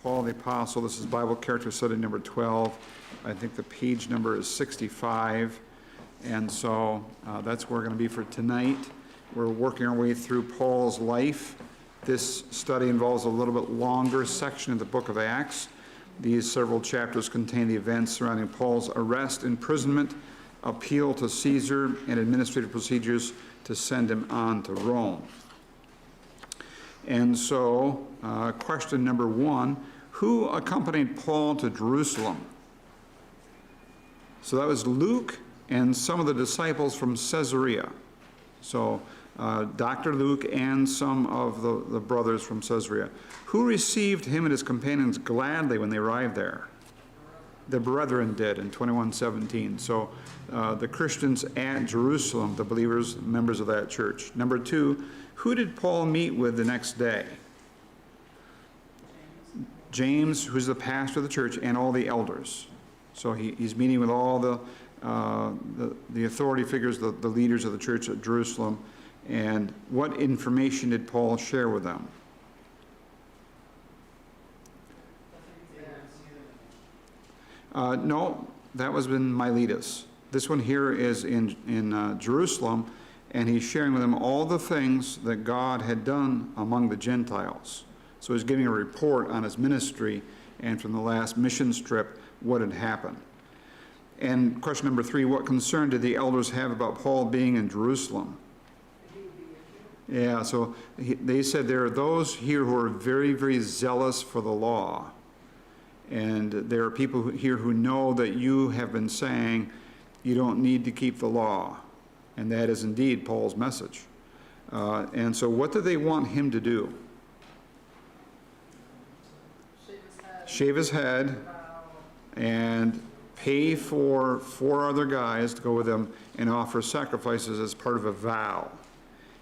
Paul the Apostle. This is Bible Character Study number 12. I think the page number is 65. And so that's where we're going to be for tonight. We're working our way through Paul's life. This study involves a little bit longer section of the book of Acts. These several chapters contain the events surrounding Paul's arrest, imprisonment, appeal to Caesar, and administrative procedures to send him on to Rome. And so, question number one, who accompanied Paul to Jerusalem? So that was Luke and some of the disciples from Caesarea. So Dr. Luke and some of the brothers from Caesarea. Who received him and his companions gladly when they arrived there? The brethren did in 21:17. So the Christians at Jerusalem, the believers, members of that church. Number two, who did Paul meet with the next day? James, who's the pastor of the church, and all the elders. So he's meeting with all the authority figures, the leaders of the church at Jerusalem. And what information did Paul share with them? No, that was in Miletus. This one here is in Jerusalem, and he's sharing with them all the things that God had done among the Gentiles. So he's giving a report on his ministry and from the last mission trip, what had happened. And question number three, what concern did the elders have about Paul being in Jerusalem? Yeah, so they said there are those here who are very, very zealous for the law. And there are people here who know that you have been saying you don't need to keep the law. And that is indeed Paul's message. And so what do they want him to do? Shave his head and pay for 4 other guys to go with him and offer sacrifices as part of a vow.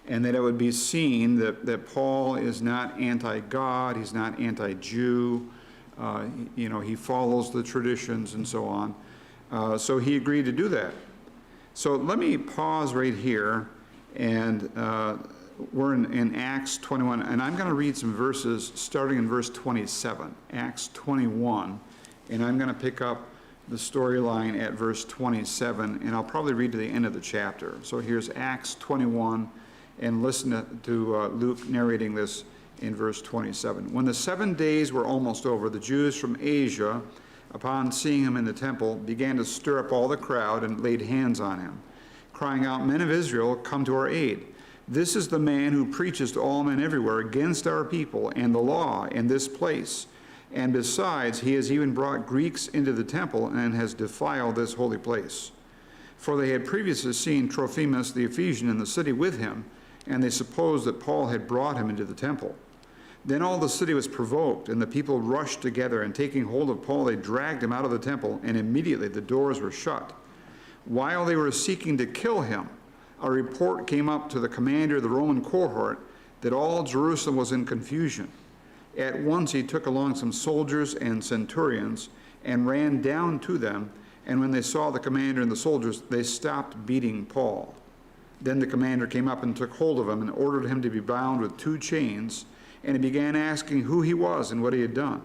And that it would be seen that Paul is not anti-God, he's not anti-Jew, he follows the traditions and so on. So he agreed to do that. So let me pause right here, and we're in Acts 21, and I'm going to read some verses starting in verse 27, Acts 21, and I'm going to pick up the storyline at verse 27, and I'll probably read to the end of the chapter. So here's Acts 21, and listen to Luke narrating this in verse 27. When the 7 days were almost over, the Jews from Asia, upon seeing him in the temple, began to stir up all the crowd and laid hands on him, crying out, "Men of Israel, come to our aid. This is the man who preaches to all men everywhere against our people and the law in this place. And besides, he has even brought Greeks into the temple and has defiled this holy place." For they had previously seen Trophimus the Ephesian in the city with him, and they supposed that Paul had brought him into the temple. Then all the city was provoked, and the people rushed together, and taking hold of Paul, they dragged him out of the temple, and immediately the doors were shut. While they were seeking to kill him, a report came up to the commander of the Roman cohort that all Jerusalem was in confusion. At once he took along some soldiers and centurions and ran down to them, and when they saw the commander and the soldiers, they stopped beating Paul. Then the commander came up and took hold of him and ordered him to be bound with 2 chains, and he began asking who he was and what he had done.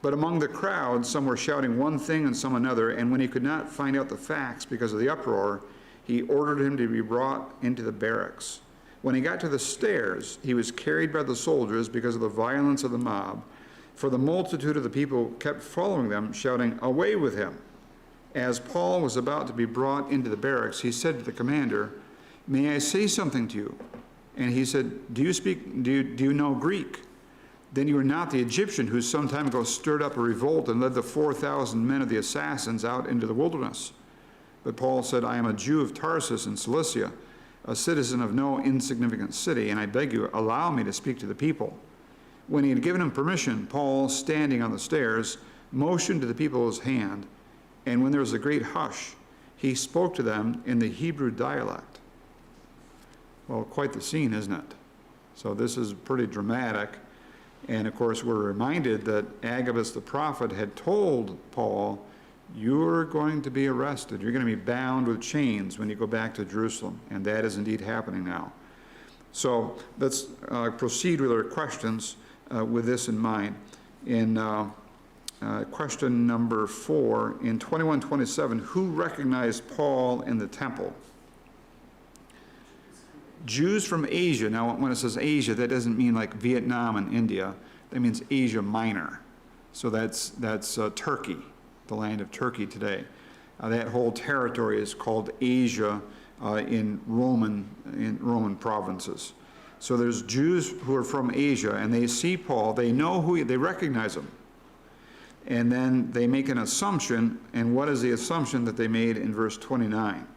But among the crowd, some were shouting one thing and some another, and when he could not find out the facts because of the uproar, he ordered him to be brought into the barracks. When he got to the stairs, he was carried by the soldiers because of the violence of the mob, for the multitude of the people kept following them, shouting, "Away with him!" As Paul was about to be brought into the barracks, he said to the commander, "May I say something to you?" And he said, do you know Greek? Then you are not the Egyptian who some time ago stirred up a revolt and led the 4,000 men of the assassins out into the wilderness. But Paul said, "I am a Jew of Tarsus in Cilicia, a citizen of no insignificant city, and I beg you, allow me to speak to the people." When he had given him permission, Paul, standing on the stairs, motioned to the people with his hand, and when there was a great hush, he spoke to them in the Hebrew dialect. Well, quite the scene, isn't it? So this is pretty dramatic. And of course, we're reminded that Agabus the prophet had told Paul, "You're going to be arrested. You're going to be bound with chains when you go back to Jerusalem." And that is indeed happening now. So let's proceed with our questions with this in mind. in question number 4, in 21:27, who recognized Paul in the temple? Jews from Asia. Now, when it says Asia, that doesn't mean like Vietnam and India. That means Asia Minor. So that's Turkey, the land of Turkey today. That whole territory is called Asia in Roman provinces. So there's Jews who are from Asia, and they see Paul. They know they recognize him. And then they make an assumption, and what is the assumption that they made in verse 29?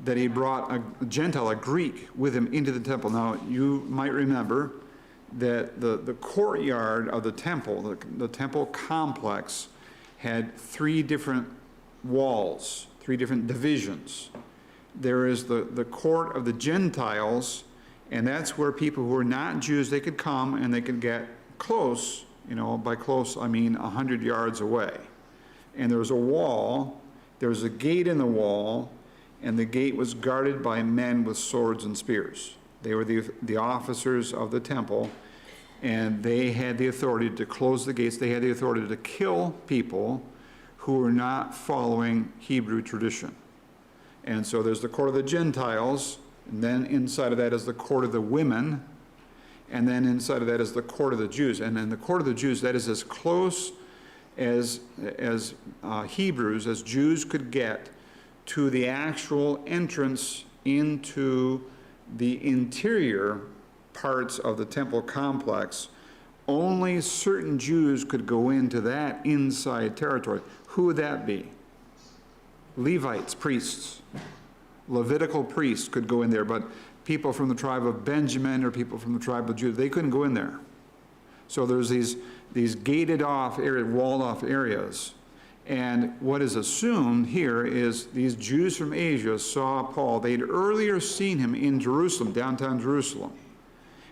That he brought a Gentile, a Greek, with him into the temple. Now, you might remember that the courtyard of the temple, the temple complex, had 3 different walls, 3 different divisions. There is the court of the Gentiles, and that's where people who are not Jews, they could come and they could get close. By close, I mean 100 yards away. And there was a wall, there was a gate in the wall, and the gate was guarded by men with swords and spears. They were the officers of the temple, and they had the authority to close the gates. They had the authority to kill people who were not following Hebrew tradition. And so there's the court of the Gentiles, and then inside of that is the court of the women, and then inside of that is the court of the Jews. And in the court of the Jews, that is as close as Hebrews, as Jews could get to the actual entrance into the interior parts of the temple complex. Only certain Jews could go into that inside territory. Who would that be? Levites, priests. Levitical priests could go in there, but people from the tribe of Benjamin or people from the tribe of Judah, they couldn't go in there. So there's these gated off areas, walled off areas. And what is assumed here is these Jews from Asia saw Paul. They'd earlier seen him in Jerusalem, downtown Jerusalem.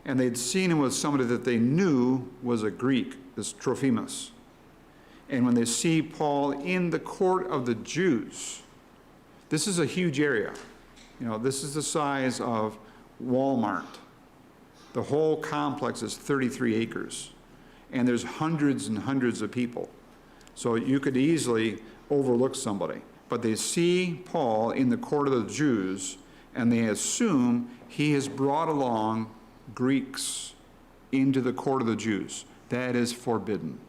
And they'd seen him with somebody that they knew was a Greek, this Trophimus. And when they see Paul in the court of the Jews, this is a huge area. This is the size of Walmart. The whole complex is 33 acres. And there's hundreds and hundreds of people. So you could easily overlook somebody. But they see Paul in the court of the Jews, and they assume he has brought along Greeks into the court of the Jews. That is forbidden.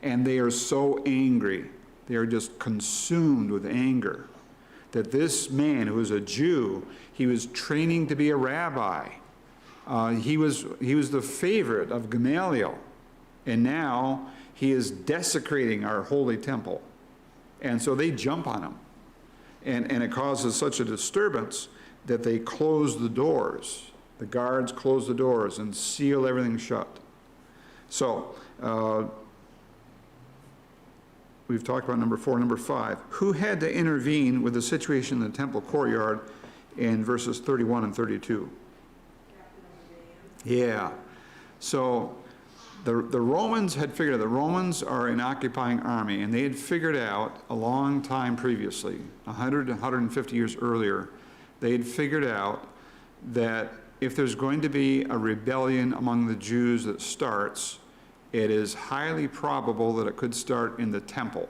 And they are so angry, they are just consumed with anger, that this man who was a Jew, he was training to be a rabbi. He was the favorite of Gamaliel, and now he is desecrating our holy temple. And so they jump on him. And it causes such a disturbance that they close the doors. The guards close the doors and seal everything shut. So, we've talked about number 4. Number 5, who had to intervene with the situation in the temple courtyard in verses 31 and 32? Yeah. So the Romans had figured out, the Romans are an occupying army, and they had figured out a long time previously, 100 to 150 years earlier, they had figured out that if there's going to be a rebellion among the Jews that starts, it is highly probable that it could start in the temple,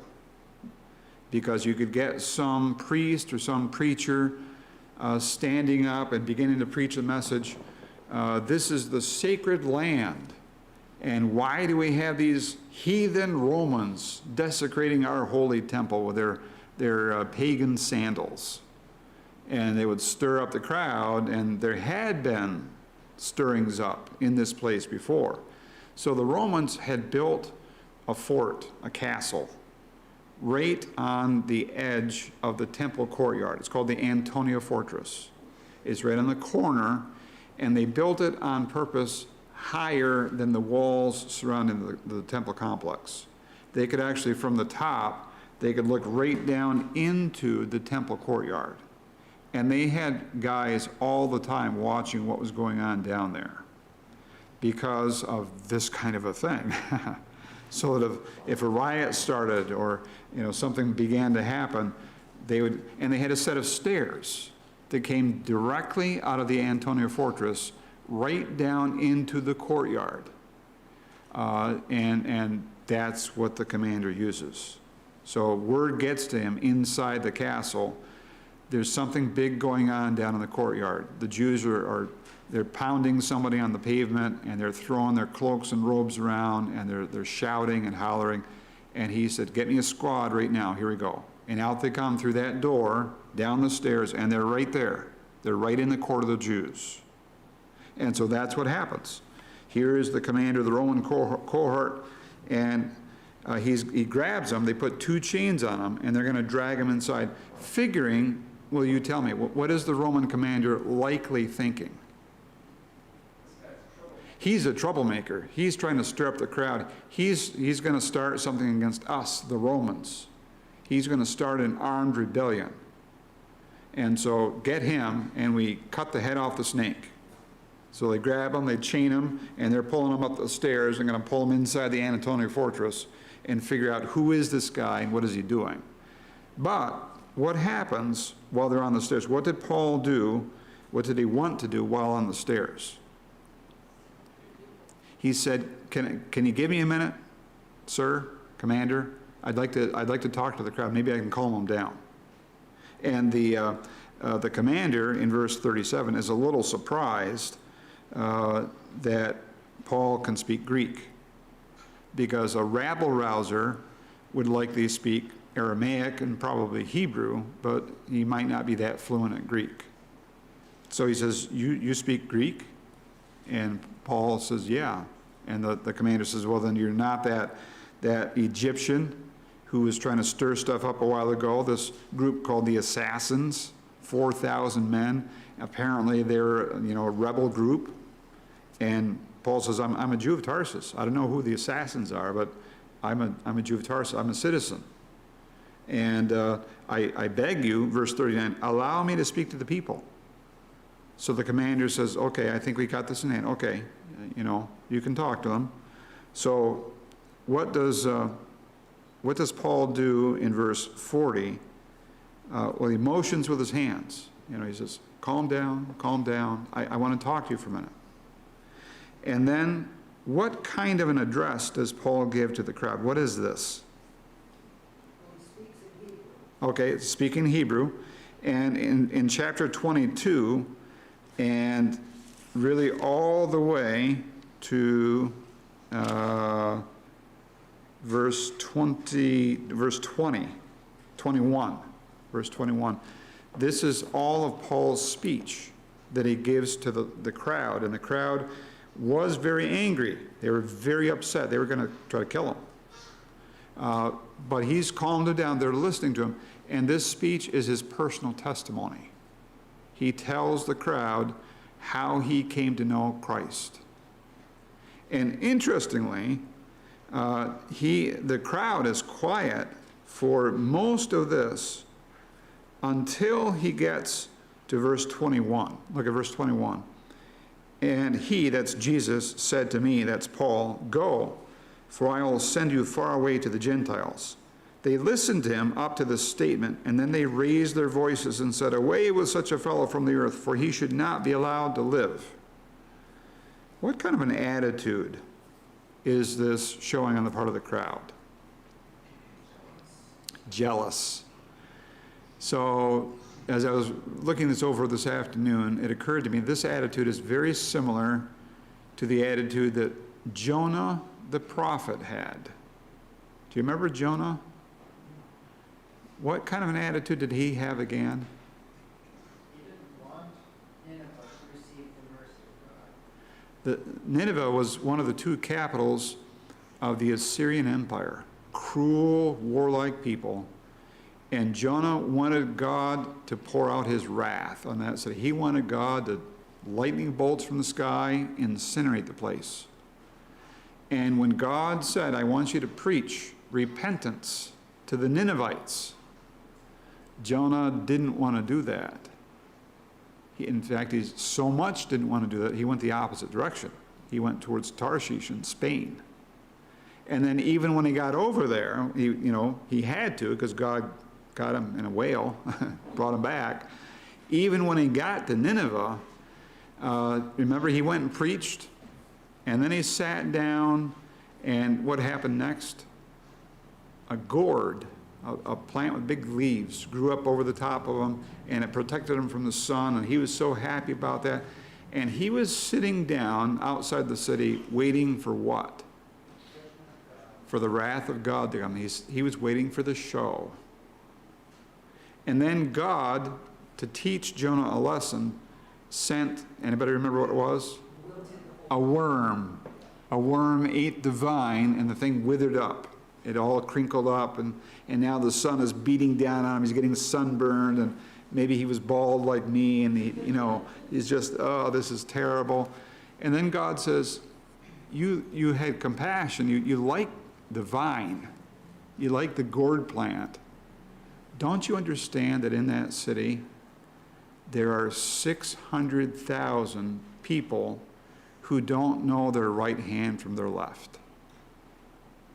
because you could get some priest or some preacher standing up and beginning to preach a message. This is the sacred land, and why do we have these heathen Romans desecrating our holy temple with their pagan sandals? And they would stir up the crowd, and there had been stirrings up in this place before. So the Romans had built a fort, a castle, right on the edge of the temple courtyard. It's called the Antonia Fortress. It's right on the corner, and they built it on purpose higher than the walls surrounding the temple complex. They could actually, from the top, they could look right down into the temple courtyard. And they had guys all the time watching what was going on down there because of this kind of a thing. So that if a riot started or something began to happen, they had a set of stairs that came directly out of the Antonia Fortress right down into the courtyard. And that's what the commander uses. So word gets to him inside the castle, there's something big going on down in the courtyard. The Jews they're pounding somebody on the pavement, and they're throwing their cloaks and robes around, and they're shouting and hollering. And he said, get me a squad right now, here we go. And out they come through that door, down the stairs, and they're right there. They're right in the court of the Jews. And so that's what happens. Here is the commander of the Roman cohort, and he grabs them. They put 2 chains on him, and they're going to drag him inside, figuring, well, you tell me, what is the Roman commander likely thinking? He's a troublemaker. He's trying to stir up the crowd. He's going to start something against us, the Romans. He's going to start an armed rebellion. And so get him, and we cut the head off the snake. So they grab him, they chain him, and they're pulling him up the stairs. They're going to pull him inside the Antonia fortress and figure out who is this guy and what is he doing. But what happens while they're on the stairs? What did Paul do? What did he want to do while on the stairs? He said, can you give me a minute, sir, commander? I'd like to talk to the crowd. Maybe I can calm them down. And the commander in verse 37 is a little surprised that Paul can speak Greek, because a rabble-rouser would likely speak Aramaic and probably Hebrew, but he might not be that fluent in Greek. So he says, you speak Greek? And Paul says, yeah. And the commander says, well, then you're not that Egyptian who was trying to stir stuff up a while ago. This group called the Assassins, 4,000 men. Apparently they're a rebel group. And Paul says, I'm a Jew of Tarsus. I don't know who the assassins are, but I'm a Jew of Tarsus. I'm a citizen. And I beg you, verse 39, allow me to speak to the people. So the commander says, okay, I think we got this in hand. Okay, you can talk to them. So what does Paul do in verse 40? Well, he motions with his hands. He says, calm down, calm down. I want to talk to you for a minute. And then what kind of an address does Paul give to the crowd? What is this? He speaks in Hebrew. Okay, it's speaking Hebrew. And in chapter 22, and really all the way to verse 21. This is all of Paul's speech that he gives to the crowd, and the crowd was very angry. They were very upset. They were going to try to kill him. But he's calmed them down. They're listening to him, and this speech is his personal testimony. He tells the crowd how he came to know Christ. And interestingly, the crowd is quiet for most of this until he gets to verse 21. Look at verse 21. And he, that's Jesus, said to me, that's Paul, go, for I will send you far away to the Gentiles. They listened to him up to this statement, and then they raised their voices and said, away with such a fellow from the earth, for he should not be allowed to live. What kind of an attitude is this showing on the part of the crowd? Jealous. So as I was looking this over this afternoon, it occurred to me this attitude is very similar to the attitude that Jonah the prophet had. Do you remember Jonah? What kind of an attitude did he have again? He didn't want Nineveh to receive the mercy of God. Nineveh was one of the 2 capitals of the Assyrian Empire. Cruel, warlike people. And Jonah wanted God to pour out his wrath on that city. He wanted God to lightning bolts from the sky, incinerate the place. And when God said, I want you to preach repentance to the Ninevites, Jonah didn't want to do that. In fact, he so much didn't want to do that, he went the opposite direction. He went towards Tarshish in Spain. And then even when he got over there, he had to, because God got him in a whale, brought him back. Even when he got to Nineveh, remember he went and preached, and then he sat down, And what happened next? A gourd, a plant with big leaves, grew up over the top of him, and it protected him from the sun, and he was so happy about that. And he was sitting down outside the city waiting for what? For the wrath of God to come. He was waiting for the show. And then God, to teach Jonah a lesson, sent, anybody remember what it was? A worm. A worm ate the vine, and the thing withered up. It all crinkled up, and now the sun is beating down on him. He's getting sunburned, and maybe he was bald like me, and he's just, oh, this is terrible. And then God says, you had compassion. You like the vine. You like the gourd plant. Don't you understand that in that city, there are 600,000 people who don't know their right hand from their left?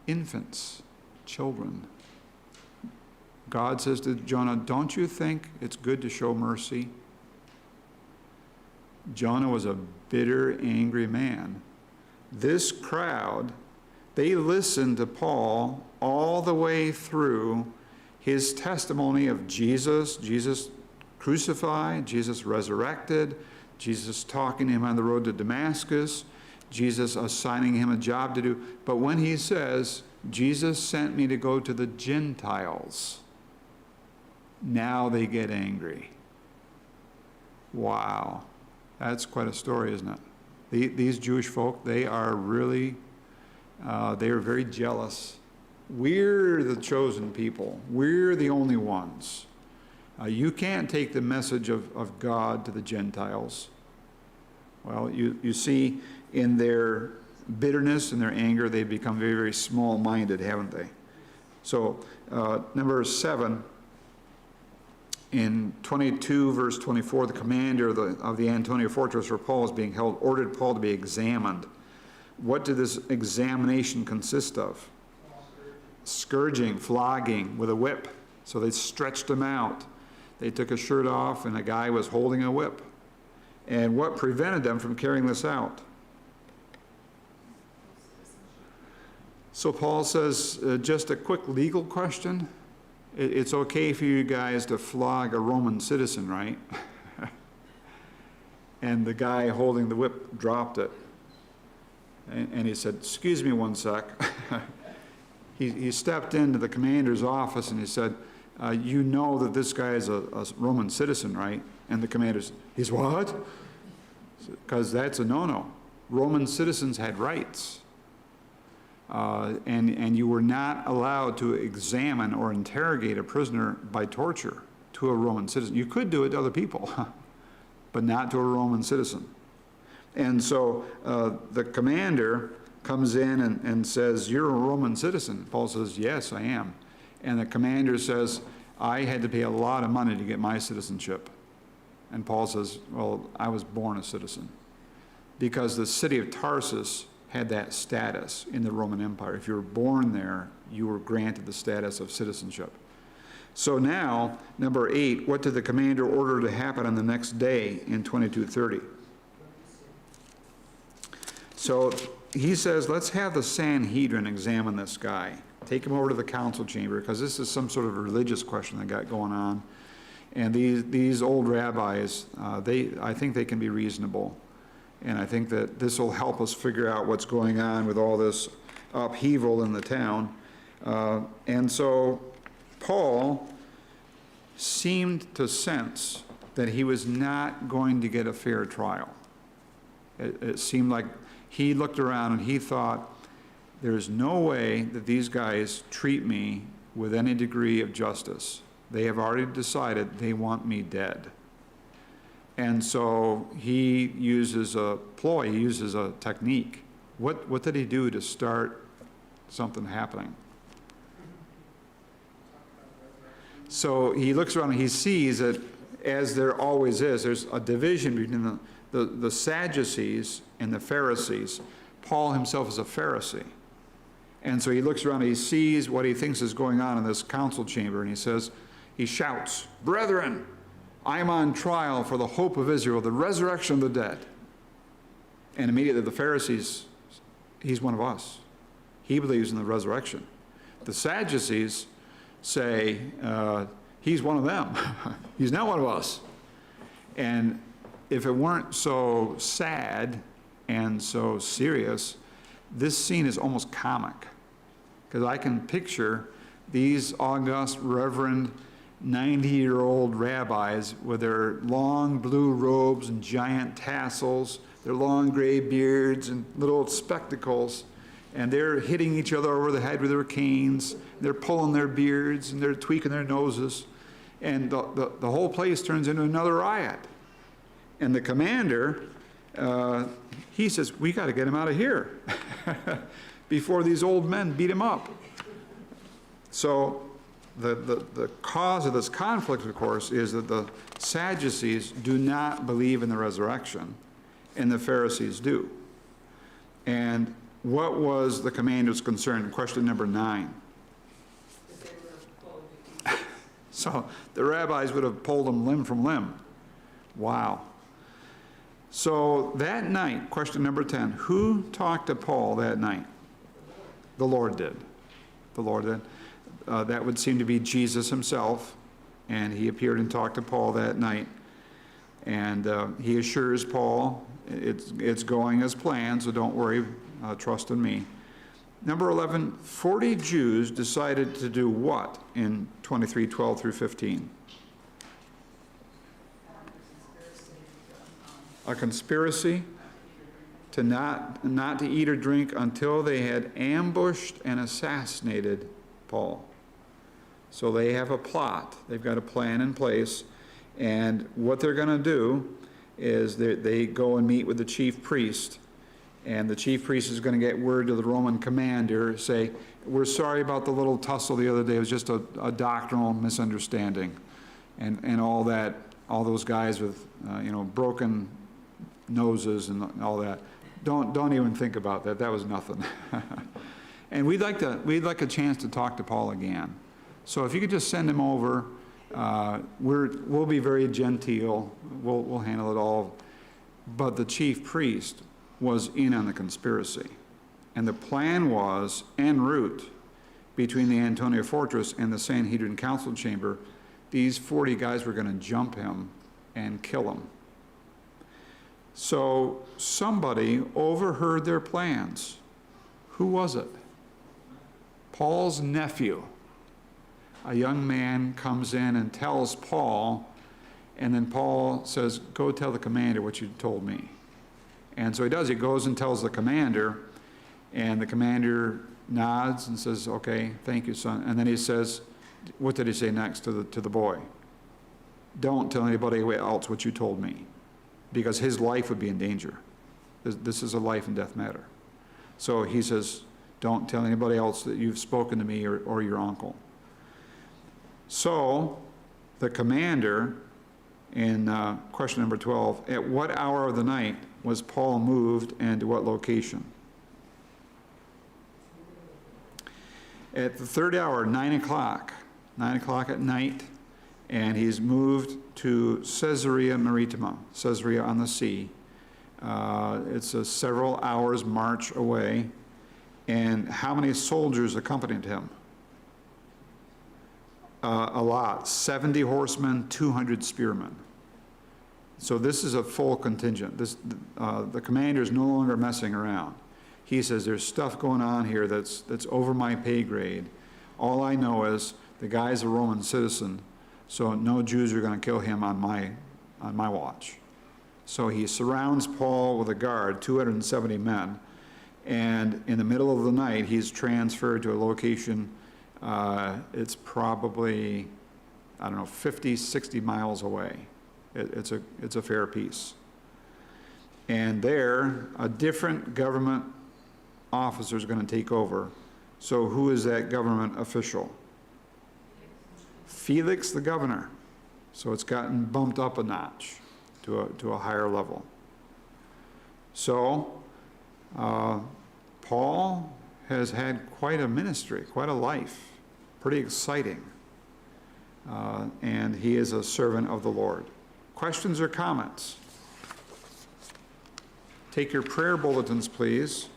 Infants, children. God says to Jonah, don't you think it's good to show mercy? Jonah was a bitter, angry man. This crowd, they listened to Paul all the way through his testimony of Jesus crucified, Jesus resurrected, Jesus talking to him on the road to Damascus, Jesus assigning him a job to do. But when he says, Jesus sent me to go to the Gentiles, now they get angry. Wow. That's quite a story, isn't it? These Jewish folk, they are really, they are very jealous. We're the chosen people. We're the only ones. You can't take the message of God to the Gentiles. Well, you see in their bitterness and their anger, they've become very, very small-minded, haven't they? So, number 7, in 22, verse 24, the commander of the Antonia fortress where Paul was being held ordered Paul to be examined. What did this examination consist of? Scourging, flogging with a whip. So they stretched him out. They took his shirt off, and a guy was holding a whip. And what prevented them from carrying this out? So Paul says, just a quick legal question. It's okay for you guys to flog a Roman citizen, right? And the guy holding the whip dropped it. And he said, excuse me one sec. He stepped into the commander's office and he said, you know that this guy is a Roman citizen, right? And the commander said, he's what? Because that's a no-no. Roman citizens had rights. And you were not allowed to examine or interrogate a prisoner by torture to a Roman citizen. You could do it to other people, but not to a Roman citizen. And so the commander comes in and says, you're a Roman citizen. Paul says, yes, I am. And the commander says, I had to pay a lot of money to get my citizenship. And Paul says, well, I was born a citizen. Because the city of Tarsus had that status in the Roman Empire. If you were born there, you were granted the status of citizenship. So now, number 8, what did the commander order to happen on the next day in 22:30? So he says, let's have the Sanhedrin examine this guy. Take him over to the council chamber, because this is some sort of religious question they got going on. And these old rabbis, I think they can be reasonable. And I think that this will help us figure out what's going on with all this upheaval in the town. And so Paul seemed to sense that he was not going to get a fair trial. It seemed like he looked around and he thought, there's no way that these guys treat me with any degree of justice. They have already decided they want me dead. And so he uses a ploy, he uses a technique. What did he do to start something happening? So he looks around and he sees that, as there always is, there's a division between the Sadducees and the Pharisees. Paul himself is a Pharisee. And so he looks around and he sees what he thinks is going on in this council chamber, and he shouts, "Brethren, I am on trial for the hope of Israel, the resurrection of the dead." And immediately the Pharisees, he's one of us. He believes in the resurrection. The Sadducees say, he's one of them. He's not one of us. And if it weren't so sad and so serious, this scene is almost comic. Because I can picture these august, reverend, 90-year-old rabbis with their long blue robes and giant tassels, their long gray beards and little spectacles, and they're hitting each other over the head with their canes, they're pulling their beards, and they're tweaking their noses, and the whole place turns into another riot. And the commander, he says, we got to get him out of here before these old men beat him up. So the cause of this conflict, of course, is that the Sadducees do not believe in the resurrection, and the Pharisees do. And what was the commander's concern? Question number 9. So the rabbis would have pulled him limb from limb. Wow. So that night, question number 10, who talked to Paul that night? The Lord did. The Lord did. That would seem to be Jesus himself, and he appeared and talked to Paul that night. And he assures Paul, it's going as planned, so don't worry, trust in me. Number 11, 40 Jews decided to do what in 23:12 through 15? A conspiracy to not to eat or drink until they had ambushed and assassinated Paul. So they have a plot. They've got a plan in place. And what they're going to do is they go and meet with the chief priest. And the chief priest is going to get word to the Roman commander, say, we're sorry about the little tussle the other day. It was just a doctrinal misunderstanding. And all that, all those guys with, broken noses and all that. Don't even think about that. That was nothing. And we'd like a chance to talk to Paul again. So if you could just send him over, we'll be very genteel. We'll handle it all. But the chief priest was in on the conspiracy. And the plan was en route between the Antonia fortress and the Sanhedrin council chamber. These 40 guys were going to jump him and kill him. So somebody overheard their plans. Who was it? Paul's nephew. A young man comes in and tells Paul, and then Paul says, go tell the commander what you told me. And so he does. He goes and tells the commander, and the commander nods and says, okay, thank you, son. And then he says, what did he say next to the boy? Don't tell anybody else what you told me, because his life would be in danger. This is a life and death matter. So he says, don't tell anybody else that you've spoken to me or your uncle. So the commander, in question number 12, at what hour of the night was Paul moved and to what location? At the third hour, 9 o'clock. 9 o'clock at night, and he's moved to Caesarea Maritima, Caesarea on the sea. It's a several hours march away. And how many soldiers accompanied him? A lot. 70 horsemen, 200 spearmen. So this is a full contingent. The commander is no longer messing around. He says, there's stuff going on here that's over my pay grade. All I know is the guy's a Roman citizen, so no Jews are going to kill him on my watch. So he surrounds Paul with a guard, 270 men, and in the middle of the night, he's transferred to a location, it's probably, 50, 60 miles away. It's a fair piece. And there, a different government officer is going to take over. So who is that government official? Felix the governor. So it's gotten bumped up a notch to a higher level. So Paul has had quite a ministry, quite a life, pretty exciting. And he is a servant of the Lord. Questions or comments? Take your prayer bulletins, please.